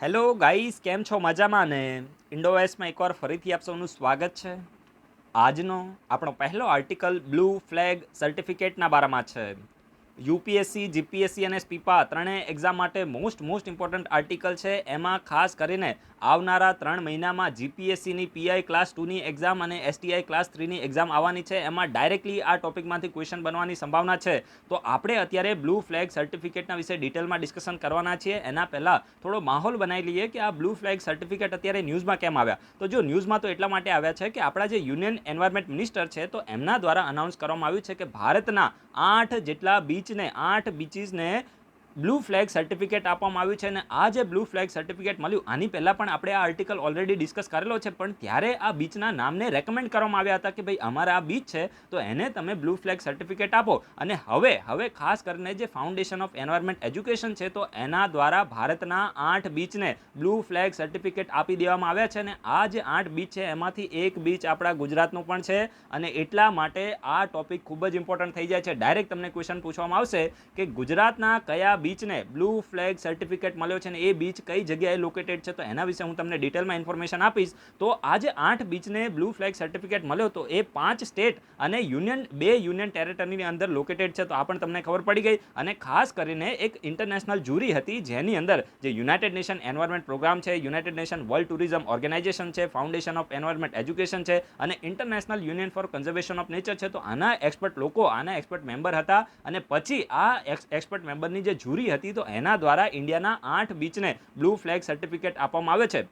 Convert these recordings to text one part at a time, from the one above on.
Hello guys, કેમ છો? મજામાં ને? ઇન્ડોવેસ્ટમાં એકવાર ફરીથી આપ સૌનું સ્વાગત છે. આજનો આપણો પહેલો આર્ટિકલ બ્લુ ફ્લેગ સર્ટિફિકેટના બારામાં છે. યુપીએસસી, જીપીએસસી અને સ્પીપા ત્રણેય એક્ઝામ માટે મોસ્ટ ઇમ્પોર્ટન્ટ આર્ટિકલ છે. એમાં ખાસ કરીને આવનારા 3 મહિનામાં જીપીએસસીની પીઆઈ ક્લાસ 2ની એક્ઝામ અને એસટીઆઈ ક્લાસ 3ની એક્ઝામ આવવાની છે. એમાં ડાયરેક્ટલી આ ટોપિકમાંથી ક્વેશ્ચન બનવાની સંભાવના છે. તો આપણે અત્યારે બ્લુ ફ્લેગ સર્ટિફિકેટના વિશે ડિટેલમાં ડિસ્કશન કરવાના છીએ. એના પહેલાં થોડો માહોલ બનાવી લઈએ કે આ બ્લુ ફ્લેગ સર્ટિફિકેટ અત્યારે ન્યૂઝમાં કેમ આવ્યા. તો જો ન્યૂઝમાં તો એટલા માટે આવ્યા છે કે આપણા જે યુનિયન એન્વાયરમેન્ટ મિનિસ્ટર છે તો એમના દ્વારા અનાઉન્સ કરવામાં આવ્યું છે કે ભારતના 8 જેટલા બીચને 8 બીચીસને બ્લુ ફ્લેગ સર્ટિફિકેટ આપવામાં આવ્યું છે. અને આ જે બ્લુ ફ્લેગ સર્ટિફિકેટ મળ્યું, આની પહેલાં પણ આપણે આ આર્ટિકલ ઓલરેડી ડિસ્કસ કરેલો છે, પણ ત્યારે આ બીચના નામને રેકમેન્ડ કરવામાં આવ્યા હતા કે ભાઈ અમારા આ બીચ છે તો એને તમે બ્લુ ફ્લેગ સર્ટિફિકેટ આપો. અને હવે ખાસ કરીને જે ફાઉન્ડેશન ઓફ એન્વાયરમેન્ટ એજ્યુકેશન છે તો એના દ્વારા ભારતના 8 બીચને બ્લુ ફ્લેગ સર્ટિફિકેટ આપી દેવામાં આવ્યા છે. અને આ જે 8 બીચ છે એમાંથી એક બીચ આપણા ગુજરાતનું પણ છે. અને એટલા માટે આ ટોપિક ખૂબ જ ઇમ્પોર્ટન્ટ થઈ જાય છે. ડાયરેક્ટ તમને ક્વેશ્ચન પૂછવામાં આવશે કે ગુજરાતના કયા બીચને બ્લુ ફ્લેગ સર્ટિફિકેટ મળ્યો છે અને એ બીચ કઈ જગ્યાએ લોકેટેડ છે, તો એના વિશે હું તમને ડિટેલમાં ઇન્ફોર્મેશન આપીશ. તો આ જે 8 બીચને બ્લુ ફ્લેગ સર્ટિફિકેટ મળ્યો તો એ 5 સ્ટેટ અને બે યુનિયન ટેરેટરીની અંદર લોકેટેડ છે. તો આ પણ તમને ખબર પડી ગઈ. અને ખાસ કરીને એક ઇન્ટરનેશનલ જ્યુરી હતી જેની અંદર જે યુનાઇટેડ નેશન એન્વાયરમેન્ટ પ્રોગ્રામ છે, United Nation world tourism organisation છે, ફાઉન્ડેશન ઓફ એન્વાયરમેન્ટ એજ્યુકેશન છે અને international union for conservation of nature છે. તો આના એક્સપર્ટ લોકો, આના એક્સપર્ટ મેમ્બર હતા. અને પછી આ એક્સપર્ટ મેમ્બરની જે જ્યુરી હતી તો એના દ્વારા ઇન્ડિયાના 8 બીચને બ્લુ ફ્લેગ સર્ટિફિકેટ આપવામાં આવે છે.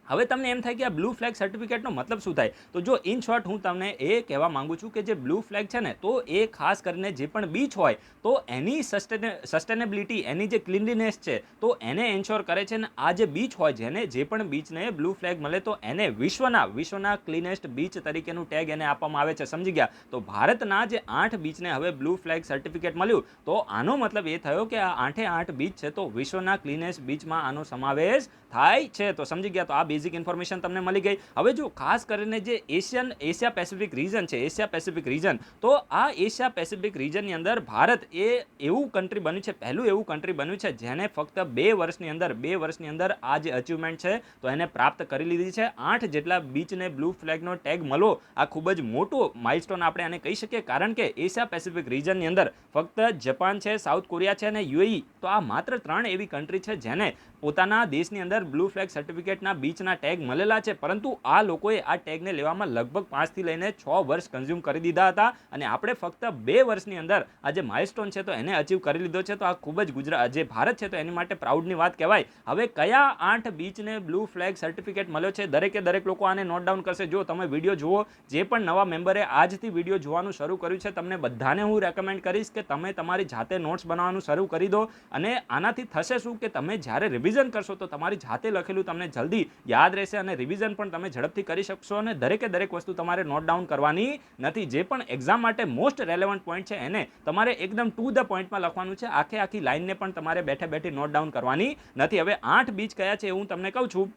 હવે તમને એમ થાય કે આ બ્લુ ફ્લેગ સર્ટિફિકેટનો મતલબ શું થાય, તો જો ઇન શોર્ટ હું તમને એ કહેવા માંગુ છું કે જે બ્લુ ફ્લેગ છે ને તો એ ખાસ કરીને જે પણ બીચ હોય તો એની સસ્ટેનેબિલિટી, એની જે ક્લીનલીનેસ છે તો એને એન્શ્યોર કરે છે. અને આ જે બીચ હોય, જે પણ બીચને બ્લુ ફ્લેગ મળે તો એને વિશ્વના ક્લીનેસ્ટ બીચ તરીકેનું ટેગ એને આપવામાં આવે છે. સમજી ગયા? તો ભારતના જે 8 બીચને હવે બ્લુ ફ્લેગ સર્ટિફિકેટ મળ્યું તો આનો મતલબ એ થયો કે આ 8 બીચ છે તો વિશ્વના ક્લીનેસ્ટ બીચમાં આનો સમાવેશ થાય છે. તો સમજી ગયા? તો આ બેઝિક ઇન્ફોર્મેશન તમને મળી ગઈ. હવે જો ખાસ કરીને જે એશિયા પેસિફિક રીજન છે, એશિયા પેસિફિક રીજન, તો આ એશિયા પેસિફિક રીજનની અંદર ભારત એ એવું કન્ટ્રી બન્યું છે, પહેલું એવું કન્ટ્રી બન્યું છે જેને ફક્ત 2 વર્ષની અંદર આ જે અચીવમેન્ટ છે તો એને પ્રાપ્ત કરી લીધી છે. 8 જેટલા બીચને બ્લુ ફ્લેગનો ટેગ મળવો આ ખૂબ જ મોટું માઇલસ્ટોન આપણે આને કહી શકીએ. કારણ કે એશિયા પેસિફિક રીજનની અંદર ફક્ત જાપાન છે, સાઉથ કોરિયા છે અને યુએઈ, તો આ માત્ર 3 એવી કન્ટ્રી છે જેને પોતાના દેશની અંદર બ્લુ ફ્લેગ સર્ટિફિકેટના બીચના ટેગ મળેલા છે. પરંતુ આ લોકોએ આ ટેગને લેવામાં લગભગ 5 થી લઈને 6 વર્ષ કન્ઝ્યુમ કરી દીધા હતા. અને આપણે ફક્ત 2 વર્ષની અંદર આ જે માઇલસ્ટોન છે તો એને અચીવ કરી લીધો છે. તો આ ખૂબ જ જે ભારત છે તો એની માટે પ્રાઉડની વાત કહેવાય. હવે કયા 8 બીચને બ્લુ ફ્લેગ સર્ટિફિકેટ મળ્યો છે, દરેક લોકો આને નોટ ડાઉન કરશે. જો તમે વિડીયો જુઓ, જે પણ નવા મેમ્બરે આજથી વિડીયો જોવાનું શરૂ કર્યું છે, તમને બધાને હું રેકમેન્ડ કરીશ કે તમે તમારી જાતે નોટ્સ બનાવવાનું શરૂ કરી દો. અને આનાથી થશે શું કે તમે જ્યારે રિવિઝન કરશો તો તમારી જાતે લખેલું તમને જલ્દી યાદ રહેશે અને રિવિઝન પણ તમે ઝડપથી કરી શકશો. અને દરેક વસ્તુ તમારે નોટ ડાઉન કરવાની નથી. જે પણ એક્ઝામ માટે મોસ્ટ રેલેવન્ટ પોઈન્ટ છે એને તમારે એકદમ ટુ ધ પોઈન્ટમાં લખવાનું છે. આખી લાઈનને પણ તમારે બેઠે નોટ ડાઉન કરવાની નથી. હવે 8 બીચ કયા છે એ હું તમને કહું છું.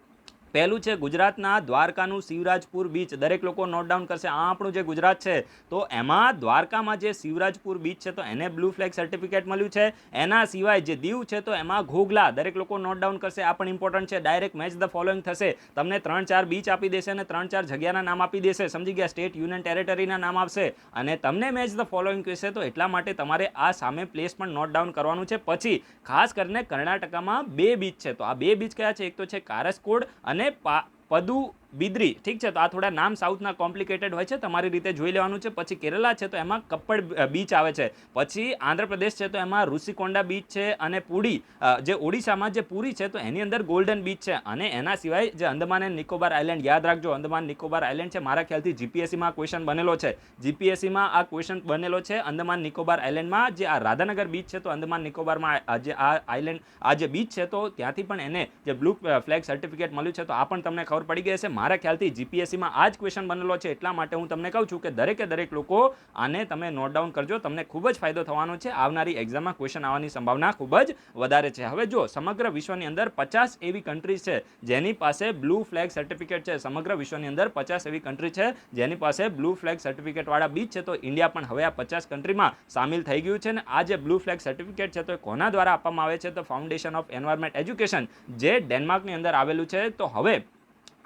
પહેલું છે ગુજરાતના દ્વારકાનું શિવરાજપુર બીચ. દરેક લોકો નોટ ડાઉન કરશે. આ આપણું જે ગુજરાત છે તો એમાં દ્વારકામાં જે શિવરાજપુર બીચ છે તો એને બ્લુ ફ્લેગ સર્ટિફિકેટ મળ્યું છે. એના સિવાય જે દીવ છે તો એમાં ઘોઘલા, દરેક લોકો નોટ ડાઉન કરશે. આ પણ ઇમ્પોર્ટન્ટ છે. ડાયરેક્ટ મેચ ધ ફોલોઈંગ થશે. તમને 3-4 બીચ આપી દેશે અને 3-4 જગ્યાના નામ આપી દેશે. સમજી ગયા? સ્ટેટ, યુનિયન ટેરેટરીના નામ આપશે અને તમને મેચ ધ ફોલોઈંગ કહેશે. તો એટલા માટે તમારે આ સામે પ્લેસ પણ નોટ ડાઉન કરવાનું છે. પછી ખાસ કરીને કર્ણાટકામાં 2 બીચ છે. તો આ 2 બીચ કયા છે? એક તો છે કારસકોડ અને પદુબિદ્રી. ઠીક છે? તો આ થોડા નામ સાઉથના કોમ્પ્લિકેટેડ હોય છે, તમારી રીતે જોઈ લેવાનું છે. પછી કેરલા છે તો એમાં કપ્પડ બીચ આવે છે. પછી આંધ્રપ્રદેશ છે તો એમાં ઋષિકોંડા બીચ છે. અને પુરી, જે ઓડિશામાં જે પુરી છે તો એની અંદર ગોલ્ડન બીચ છે. અને એના સિવાય જે અંદમાન એન્ડ નિકોબાર આઇલેન્ડ, યાદ રાખજો, અંદમાન નિકોબાર આઇલેન્ડ છે. મારા ખ્યાલથી જીપીએસસીમાં ક્વેશ્ચન બનેલો છે. જીપીએસસીમાં આ ક્વેશ્ચન બનેલો છે. અંદમાન નિકોબાર આઇલેન્ડમાં જે આ રાધાનગર બીચ છે તો અંદમાન નિકોબારમાં જે આ આઇલેન્ડ, આ જે બીચ છે તો ત્યાંથી પણ એને જે બ્લુ ફ્લેગ સર્ટિફિકેટ મળ્યું છે. તો આ પણ તમને ખબર પડી ગઈ હશે. મારા ખ્યાલથી જીપીએસસીમાં આ જ ક્વેશ્ચન બનેલો છે, એટલા માટે હું તમને કહું છું કે દરેક લોકો આને તમે નોટ ડાઉન કરજો, તમને ખૂબ જ ફાયદો થવાનો છે. આવનારી એક્ઝામમાં ક્વેશ્ચન આવવાની સંભાવના ખૂબ જ વધારે છે. હવે જો સમગ્ર વિશ્વની અંદર 50 એવી કન્ટ્રીઝ છે જેની પાસે બ્લુ ફ્લેગ સર્ટિફિકેટ છે. સમગ્ર વિશ્વની અંદર 50 એવી કન્ટ્રી છે જેની પાસે બ્લુ ફ્લેગ સર્ટિફિકેટ વાળા બીચ છે. તો ઇન્ડિયા પણ હવે આ 50 કન્ટ્રીમાં સામેલ થઈ ગયું છે. અને આ જે બ્લુ ફ્લેગ સર્ટિફિકેટ છે તો કોના દ્વારા આપવામાં આવે છે? તો ફાઉન્ડેશન ઓફ એન્વાયરમેન્ટ એજ્યુકેશન જે ડેનમાર્કની અંદર આવેલું છે. તો હવે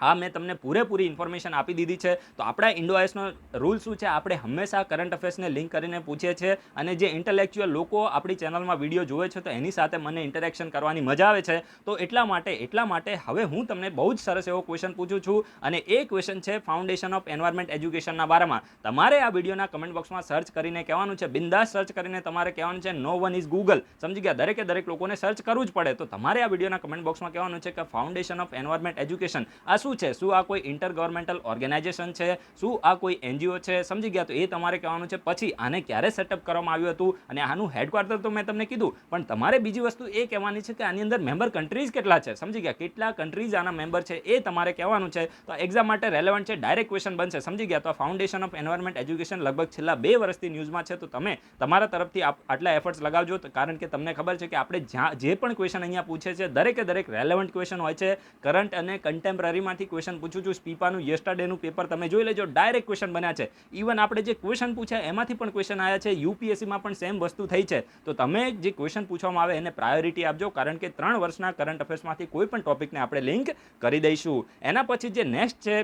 આ મેં તમને પૂરેપૂરી ઇન્ફોર્મેશન આપી દીધી છે. તો આપણા ઇન્ડોઆઈએસનો રૂલ શું છે? આપણે હંમેશા કરંટ અફેર્સને લિંક કરીને પૂછીએ છીએ, અને જે ઇન્ટેલેક્ચ્યુઅલ લોકો આપણી ચેનલમાં વિડીયો જોવે છે તો એની સાથે મને ઇન્ટરેક્શન કરવાની મજા આવે છે. તો એટલા માટે હવે હું તમને બહુ જ સરસ એવો ક્વેશ્ચન પૂછું છું, અને એ ક્વેશ્ચન છે ફાઉન્ડેશન ઓફ એન્વાયરમેન્ટ એજ્યુકેશનના બારામાં. તમારે આ વિડીયોના કમેન્ટ બોક્સમાં સર્ચ કરીને કહેવાનું છે, બિંદાસ સર્ચ કરીને તમારે કહેવાનું છે નો વન ઇઝ ગૂગલ. સમજી ગયા? દરેક લોકોને સર્ચ કરવું જ પડે. તો તમારે આ વિડીયોના કમેન્ટ બોક્સમાં કહેવાનું છે કે ફાઉન્ડેશન ઓફ એન્વાયરમેન્ટ એજ્યુકેશન આ શું છે? શું આ કોઈ ઇન્ટર ગવર્મેન્ટલ ઓર્ગેનાઇઝેશન છે? શું આ કોઈ એનજીઓ છે? સમજી ગયા? તો એ તમારે કહેવાનું છે. પછી આને ક્યારે સેટઅપ કરવામાં આવ્યું હતું અને આનું હેડક્વાર્ટર તો મેં તમને કીધું, પણ તમારે બીજી વસ્તુ એ કહેવાની છે કે આની અંદર મેમ્બર કન્ટ્રીઝ કેટલા છે. સમજી ગયા? કેટલા કન્ટ્રીઝ આના મેમ્બર છે એ તમારે કહેવાનું છે. તો એક્ઝામ માટે રેલેવન્ટ છે, ડાયરેક્ટ ક્વેશ્ચન બનશે. સમજી ગયા? તો ફાઉન્ડેશન ઓફ એન્વાયરમેન્ટ એજ્યુકેશન લગભગ છેલ્લા 2 વર્ષથી ન્યૂઝમાં છે. તો તમે તમારા તરફથી આટલા એફર્ટ્સ લગાવજો, કારણ કે તમને ખબર છે કે આપણે જે પણ ક્વેશ્ચન અહીંયા પૂછે છે દરેક રેલેવન્ટ ક્વેશ્ચન હોય છે. કરંટ અને કન્ટેમ્પરરીમાંથી ક્વેશ્ચન પૂછું છું. સ્પીપાનું યસ્ટરડેનું પેપર તમે જોઈ લેજો, ડાયરેક્ટ ક્વેશ્ચન બન્યા છે. ઇવન આપણે જે ક્વેશ્ચન પૂછ્યા એમાંથી પણ ક્વેશ્ચન આવ્યા છે. યુપીએસસીમાં પણ સેમ વસ્તુ થઈ છે. તો તમે જે ક્વેશ્ચન પૂછવામાં આવે એને પ્રાયોરિટી આપજો, કારણ કે 3 વર્ષના કરંટ અફેર્સમાંથી કોઈ પણ ટોપિકને આપણે લિંક કરી દઈશું. એના પછી જે નેક્સ્ટ છે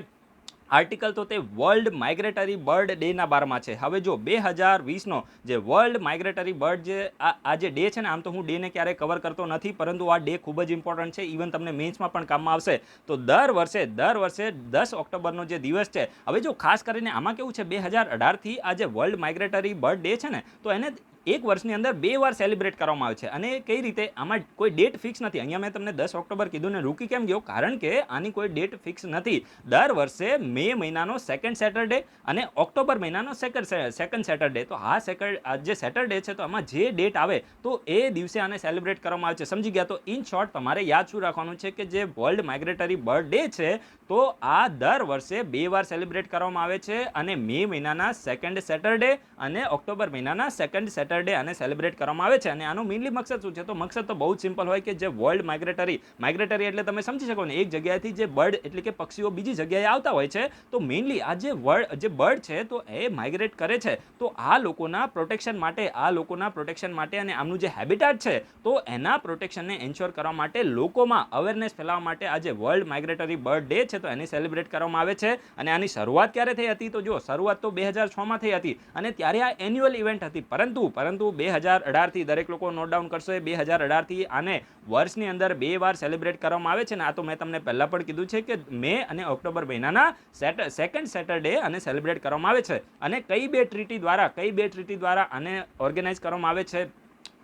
આર્ટિકલ, તો તે વર્લ્ડ માઇગ્રેટરી બર્ડ ડેના બારમાં છે. હવે જો 2020નો જે વર્લ્ડ માઇગ્રેટરી બર્ડ જે આ જે ડે છે ને, આમ તો હું ડેને ક્યારેય કવર કરતો નથી, પરંતુ આ ડે ખૂબ જ ઇમ્પોર્ટન્ટ છે. ઇવન તમને મેન્સમાં પણ કામમાં આવશે. તો દર વર્ષે 10 ઓક્ટોબરનો જે દિવસ છે, હવે જો ખાસ કરીને આમાં કેવું છે, 2018થી આ જે વર્લ્ડ માઇગ્રેટરી બર્ડ ડે છે ને, તો એને એક વર્ષની અંદર 2 વાર સેલિબ્રેટ કરવામાં આવે છે. અને કઈ રીતે? આમાં કોઈ ડેટ ફિક્સ નથી. અહીંયા મેં તમને 10 ઓક્ટોબર કીધું ને રૂકી કેમ ગયો? કારણ કે આની કોઈ ડેટ ફિક્સ નથી. દર વર્ષે મે મહિનાનો સેકન્ડ સેટરડે અને ઓક્ટોબર મહિનાનો સેકન્ડ સેટરડે. તો આ જે સેટરડે છે તો આમાં જે ડેટ આવે તો એ દિવસે આને સેલિબ્રેટ કરવામાં આવે છે. સમજી ગયા? તો ઇન શોર્ટ તમારે યાદ શું રાખવાનું છે કે જે વર્લ્ડ માઇગ્રેટરી બર્ડ ડે છે તો આ દર વર્ષે 2 વાર સેલિબ્રેટ કરવામાં આવે છે, અને મે મહિનાના સેકન્ડ સેટરડે અને ઓક્ટોબર મહિનાના સેકન્ડ સેટરડે આને સેલિબ્રેટ કરવામાં આવે છે. અને આનો મેઇનલી મકસદ શું છે? તો મકસદ તો બહુ જ સિમ્પલ હોય કે જે વર્લ્ડ માઇગ્રેટરી એટલે તમે સમજી શકો ને, એક જગ્યાએથી જે બર્ડ એટલે કે પક્ષીઓ બીજી જગ્યાએ આવતા હોય છે. તો મેઇનલી આ જે બર્ડ છે તો એ માઇગ્રેટ કરે છે. તો આ લોકોના પ્રોટેક્શન માટે અને આમનું જે હેબિટાટ છે તો એના પ્રોટેક્શનને એન્શ્યોર કરવા માટે, લોકોમાં અવેરનેસ ફેલાવવા માટે આ જે વર્લ્ડ માઇગ્રેટરી બર્ડ ડે છે તો એને સેલિબ્રેટ કરવામાં આવે છે. અને આની શરૂઆત ક્યારે થઈ હતી? તો જો શરૂઆત તો 2006માં થઈ હતી, અને ત્યારે આ એન્યુઅલ ઇવેન્ટ હતી. પરંતુ 2018થી દરેક લોકો નોટ ડાઉન કરશો, એ 2018થી આને વર્ષની અંદર 2 વાર સેલિબ્રેટ કરવામાં આવે છે. ને આ તો મેં તમને પહેલા પણ કીધું છે કે મે અને ઓક્ટોબર મહિનાના સેકન્ડ સેટરડે આને સેલિબ્રેટ કરવામાં આવે છે. અને કઈ બે ટ્રીટી દ્વારા આને ઓર્ગેનાઇઝ કરવામાં આવે છે?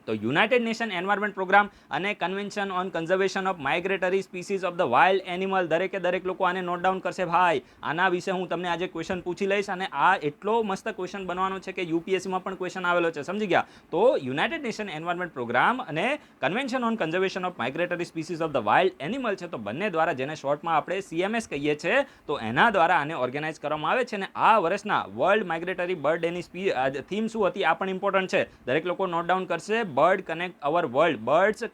તો યુનાઇટેડ નેશન એન્વાયરમેન્ટ પ્રોગ્રામ અને convention on conservation of migratory species of the wild animal. દરેક લોકો આને નોટ ડાઉન કરશે. ભાઈ આના વિશે હું તમને આજે ક્વેશ્ચન પૂછી લઈશ, અને આ એટલો મસ્ત ક્વેશ્ચન બનવાનો છે કે યુપીએસસીમાં પણ ક્વેશ્ચન આવેલો છે. સમજી ગયા? તો યુનાઇટેડ નેશન એન્વાયરમેન્ટ પ્રોગ્રામ અને convention on conservation of migratory species of the wild animal છે, તો બંને દ્વારા, જેને શોર્ટમાં આપણે CMS કહીએ છીએ, તો એના દ્વારા આને ઓર્ગેનાઇઝ કરવામાં આવે છે. અને આ વર્ષના વર્લ્ડ માઇગ્રેટરી બર્ડ ડેની થીમ શું હતી આ પણ ઇમ્પોર્ટન્ટ છે. દરેક લોકો નોટ ડાઉન કરશે. Birds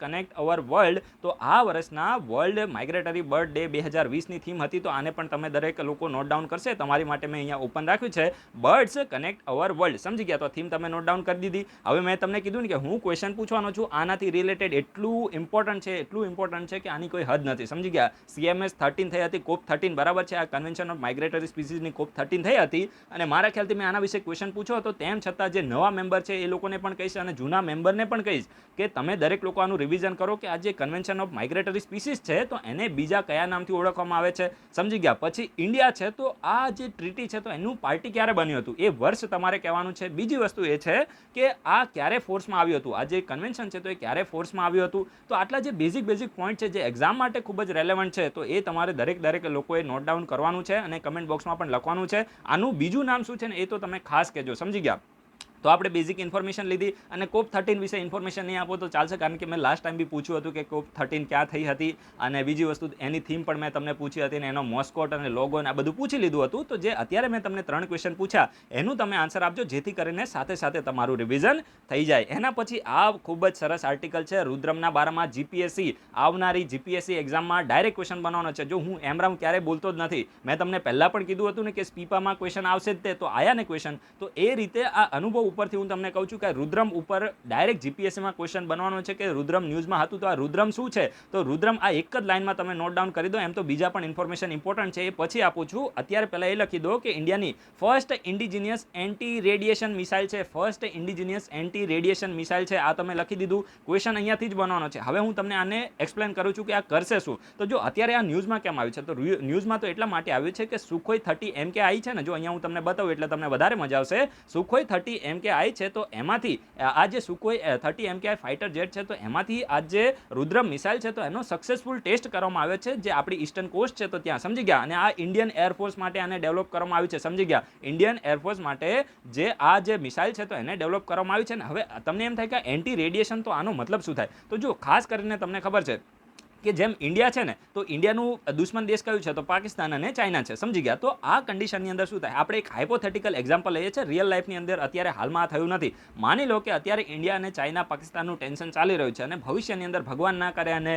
connect our world. તો આ વર્ષના વર્લ્ડ માઇગ્રેટરી બર્ડ ડે 2020ની થીમ હતી. તો આને પણ તમે દરેક લોકો નોટ ડાઉન કરશે. તમારી માટે મેં અહીંયા ઓપન રાખ્યું છે, બર્ડ્સ કનેક્ટ અવર વર્લ્ડ. સમજી ગયા? તો થીમ તમે નોટ ડાઉન કરી દીધી. હવે મેં તમને કીધું ને કે હું ક્વેશ્ચન પૂછવાનો છું આનાથી રિલેટેડ, એટલું ઇમ્પોર્ટન્ટ છે કે આની કોઈ હદ નથી. સમજી ગયા? CMS 13 થઈ હતી, COP 13 બરાબર છે. આ કન્વેન્શન ઓફ માઇગ્રેટરી સ્પીસીઝની COP 13 થઈ હતી, અને મારા ખ્યાલથી મેં આના વિશે ક્વેશ્ચન પૂછ્યો હતો. તેમ છતાં જે નવા મેમ્બર છે એ લોકોને પણ કહીશ, અને જૂના મેમ્બરને પણ કહીશ કે તમે દરેક લોકો આનું રિવિઝન કરો કે આ જે કન્વેન્શન ઓફ માઇગ્રેટરી સ્પીસીઝ છે તો એને બીજા કયા નામથી ઓળખવામાં આવે છે. સમજી ગયા? પછી ઇન્ડિયા છે, તો આ જે ટ્રીટી છે તો એનું પાર્ટી ક્યારે બન્યું હતું એ વર્ષ તમારે કહેવાનું છે. બીજી વસ્તુ એ છે કે આ ક્યારે ફોર્સમાં આવ્યું હતું, આ જે કન્વેન્શન છે તો એ ક્યારે ફોર્સમાં આવ્યું હતું. તો આટલા જે બેઝિક પોઈન્ટ છે જે એક્ઝામ માટે ખૂબ જ રેલેવન્ટ છે, તો એ તમારે દરેક લોકોએ નોટ ડાઉન કરવાનું છે અને કમેન્ટ બોક્સમાં પણ લખવાનું છે. આનું બીજું નામ શું છે ને એ તો તમે ખાસ કહેજો. સમજી ગયા? તો આપણે બેઝિક ઇન્ફોર્મેશન લીધી અને COP13 વિશે ઇન્ફોર્મેશન નહીં આપો તો ચાલશે, કારણ કે મેં લાસ્ટ ટાઈમ બી પૂછ્યું હતું કે COP13 ક્યાં થઈ હતી, અને બીજી વસ્તુ એની થીમ પણ મેં તમને પૂછી હતી, અને એનો મોસ્કોટ અને લોગો અને આ બધું પૂછી લીધું હતું. તો જે અત્યારે મેં તમને 3 ક્વેશ્ચન પૂછ્યા એનું તમે આન્સર આપજો, જેથી કરીને સાથે સાથે તમારું રિવિઝન થઈ જાય. એના પછી આ ખૂબ જ સરસ આર્ટિકલ છે રુદ્રમના બારામાં. જીપીએસસી આવનારી જીપીએસસી એક્ઝામમાં ડાયરેક્ટ ક્વેશ્ચન બનાવવાનો છે. જો હું એમરામ ક્યારેય બોલતો જ નથી, મેં તમને પહેલાં પણ કીધું હતું ને કે સ્પીપામાં ક્વેશ્ચન આવશે જ, તે તો આયા ને ક્વેશ્ચન. તો એ રીતે આ અનુભવ ઉપરથી હું તમને કહું છું કે રુદ્રમ ઉપર ડાયરેક્ટ જીપીએસસીમાં ક્વેશ્ચન બનવાનો છે કે રુદ્રમ ન્યૂઝમાં હતું તો આ રુદ્રમ શું છે. તો રુદ્રમ આ એક જ લાઇનમાં તમે નોટ ડાઉન કરી દો. એમ તો બીજા પણ ઇન્ફોર્મેશન ઇમ્પોર્ટન્ટ છે, એ પછી આપું છું. અત્યારે પહેલાં એ લખી દો કે ઇન્ડિયાની first indigenous anti radiation missile છે. First indigenous anti radiation missile છે, આ તમે લખી દીધું. ક્વેશ્ચન અહીંયાથી જ બનવાનો છે. હવે હું તમને આને એક્સપ્લેન કરું છું કે આ કરશે શું. તો જો અત્યારે આ ન્યૂઝમાં કેમ આવ્યું છે, તો ન્યૂઝમાં તો એટલા માટે આવ્યું છે કે સુખોઈ 30 MKI છે ને, જો અહીંયા હું તમને બતાવું એટલે તમને વધારે મજા આવશે. સુખોઈ 30 MKI છે, તો એમાંથી આ જે સુખોઈ 30 MKI ફાઇટર જેટ છે, તો એમાંથી આ જે રુદ્રમ મિસાઇલ છે તો એનો સક્સેસફુલ ટેસ્ટ કરવામાં આવ્યો છે, જે આપણી ઈસ્ટર્ન કોસ્ટ છે તો ત્યાં, સમજી ગયા. અને આ ઇન્ડિયન એરફોર્સ માટે આને ડેવલપ કરવામાં આવ્યું છે, સમજી ગયા. ઇન્ડિયન એરફોર્સ માટે જે આ જે મિસાઇલ છે તો એને ડેવલપ કરવામાં આવી છે ને. હવે તમને એમ થાય કે એન્ટી રેડિયેશન, તો આનો મતલબ શું થાય. તો જો ખાસ કરીને તમને ખબર છે કે જેમ ઇન્ડિયા છે ને, તો ઇન્ડિયાનું દુશ્મન દેશ કયું છે, તો પાકિસ્તાન અને ચાઇના છે, સમજી ગયા. તો આ કન્ડિશનની અંદર શું થાય, આપણે એક હાઇપોથેટિકલ એક્ઝામ્પલ લઈએ છીએ, રિયલ લાઈફની અંદર અત્યારે હાલમાં આ થયું નથી. માની લો કે અત્યારે ઇન્ડિયા અને ચાઇના પાકિસ્તાનનું ટેન્શન ચાલી રહ્યું છે, અને ભવિષ્યની અંદર ભગવાન ના કરે અને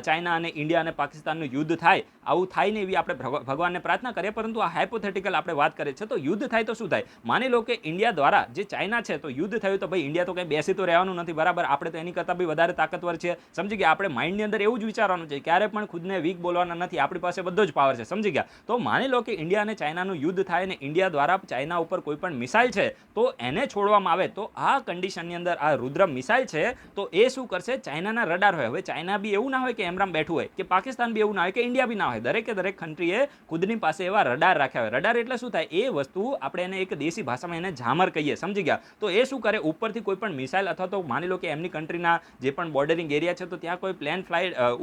ચાઇના અને ઇન્ડિયા અને પાકિસ્તાનનું યુદ્ધ થાય, આવું થાય ને એવી આપણે ભગવાનને પ્રાર્થના કરીએ, પરંતુ આ હાઇપોથેટિકલ આપણે વાત કરીએ છીએ. તો યુદ્ધ થાય તો શું થાય. માની લો કે ઇન્ડિયા દ્વારા જે ચાઇના છે તો યુદ્ધ થયું, તો ભાઈ ઇન્ડિયા તો કંઈ બેસી તો રહેવાનું નથી, બરાબર. આપણે તો એની કરતાં બી વધારે તાકતવર છે, સમજી ગયા. આપણે માઇન્ડની અંદર એવું જ વિચારવાનું છે, ક્યારે પણ ખુદને વીક બોલવાના નથી, આપણી પાસે બધો જ પાવર છે, સમજી ગયા. તો માની લો કે ઇન્ડિયા અને ચાઇનાનું યુદ્ધ થાય ને ઇન્ડિયા દ્વારા ચાઇના ઉપર કોઈ પણ મિસાઇલ છે તો એને છોડવામાં આવે, તો આ કન્ડિશનની અંદર આ રુદ્રમ મિસાઇલ છે તો એ શું કરશે, ચાઇનાના રડાર હોય. હવે ચાઇના બી એવું ના હોય કે એમરામ બેઠું હોય, કે પાકિસ્તાન બી એવું ના હોય, કે ઇન્ડિયા બી ના હોય. દરેક કન્ટ્રીએ ખુદની પાસે એવા રડાર રાખ્યા હોય. રડાર એટલે શું થાય, એ વસ્તુ આપણે એને એક દેશી ભાષામાં એને ઝામર કહીએ, સમજી ગયા. તો એ શું કરે, ઉપરથી કોઈ પણ મિસાઇલ અથવા તો માની લો કે એમની કન્ટ્રીના જે પણ બોર્ડરિંગ એરિયા છે તો ત્યાં કોઈ પ્લેન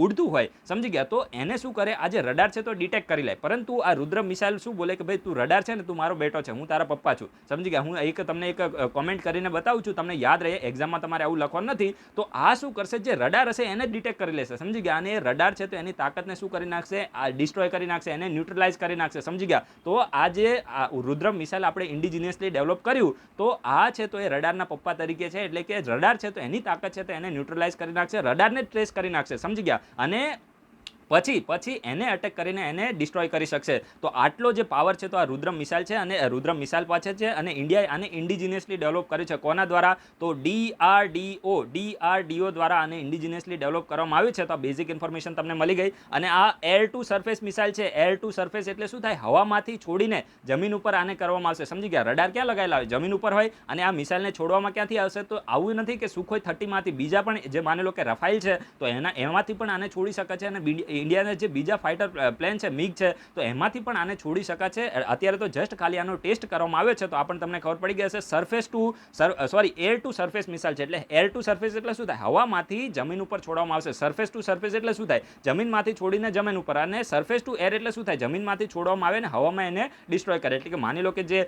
ઉડતું હોય, સમજી ગયા. તો એને શું કરે, આ જે રડાર છે તો ડિટેક્ટ કરી લે. પરંતુ આ રુદ્રમ મિસાઇલ શું બોલે કે ભાઈ તું રડાર છે ને, તું મારો બેટો છે, હું તારા પપ્પા છું, સમજી ગયા. હું તમને એક કોમેન્ટ કરીને બતાવું છું, તમને યાદ રહે, એક્ઝામમાં તમારે આવું લખવાનું નથી. તો આ શું કરશે, જે રડાર હશે એને ડિટેક્ટ કરી લેશે, સમજી ગયા. અને એ રડાર છે તો એની તાકાતને શું કરી નાખશે, આ ડિસ્ટ્રોય કરી નાખશે, એને ન્યુટ્રલાઇઝ કરી નાખશે, સમજી ગયા. તો આ જે રુદ્રમ મિસાઇલ આપણે ઇન્ડિજિનિયસલી ડેવલપ કર્યું, તો આ છે તો એ રડારના પપ્પા તરીકે છે, એટલે કે રડાર છે તો એની તાકાત છે તો એને ન્યુટ્રલાઇઝ કરી નાખશે, રડારને ટ્રેસ કરી નાખશે, સમજી ગયા. અને પછી એને અટેક કરીને એને ડિસ્ટ્રોય કરી શકશે. તો આટલો જે પાવર છે તો આ રુદ્રમ મિસાઇલ છે, અને રુદ્રમ મિસાઇલ પાસે છે, અને ઇન્ડિયાએ આને ઇન્ડિજિનિયસલી ડેવલપ કર્યું છે. કોના દ્વારા, તો DRDO દ્વારા આને ઇન્ડિજિનિયસલી ડેવલપ કરવામાં આવ્યું છે. તો આ બેઝિક ઇન્ફોર્મેશન તમને મળી ગઈ. અને આ એર ટુ સરફેસ મિસાઇલ છે. એર ટુ સરફેસ એટલે શું થાય, હવામાંથી છોડીને જમીન ઉપર આને કરવામાં આવશે, સમજી ગયા. રડાર ક્યાં લગાવેલા હોય, જમીન ઉપર હોય, અને આ મિસાઇલને છોડવામાં ક્યાંથી આવશે, તો આવું નથી કે સુખોઈ 30માંથી બીજા પણ જે માની લો કે રફાઇલ છે તો એમાંથી પણ આને છોડી શકે છે. અને ઇન્ડિયાના જે બીજા ફાઇટર પ્લેન છે, મિગ છે, તો એમાંથી પણ આને છોડી શકાય છે. અત્યારે તો જસ્ટ ખાલી આનો ટેસ્ટ કરવામાં આવ્યો છે, તો આપણને તમને ખબર પડી ગઈ હશે. એર ટુ સરફેસ મિસાઇલ છે. એટલે એર ટુ સરફેસ એટલે શું થાય, હવામાંથી જમીન ઉપર છોડવામાં આવશે. સરફેસ ટુ સરફેસ એટલે શું થાય, જમીનમાંથી છોડીને જમીન ઉપર. અને સરફેસ ટુ એર એટલે શું થાય, જમીનમાંથી છોડવામાં આવે ને હવામાં એને ડિસ્ટ્રોય કરે. એટલે કે માની લો કે જે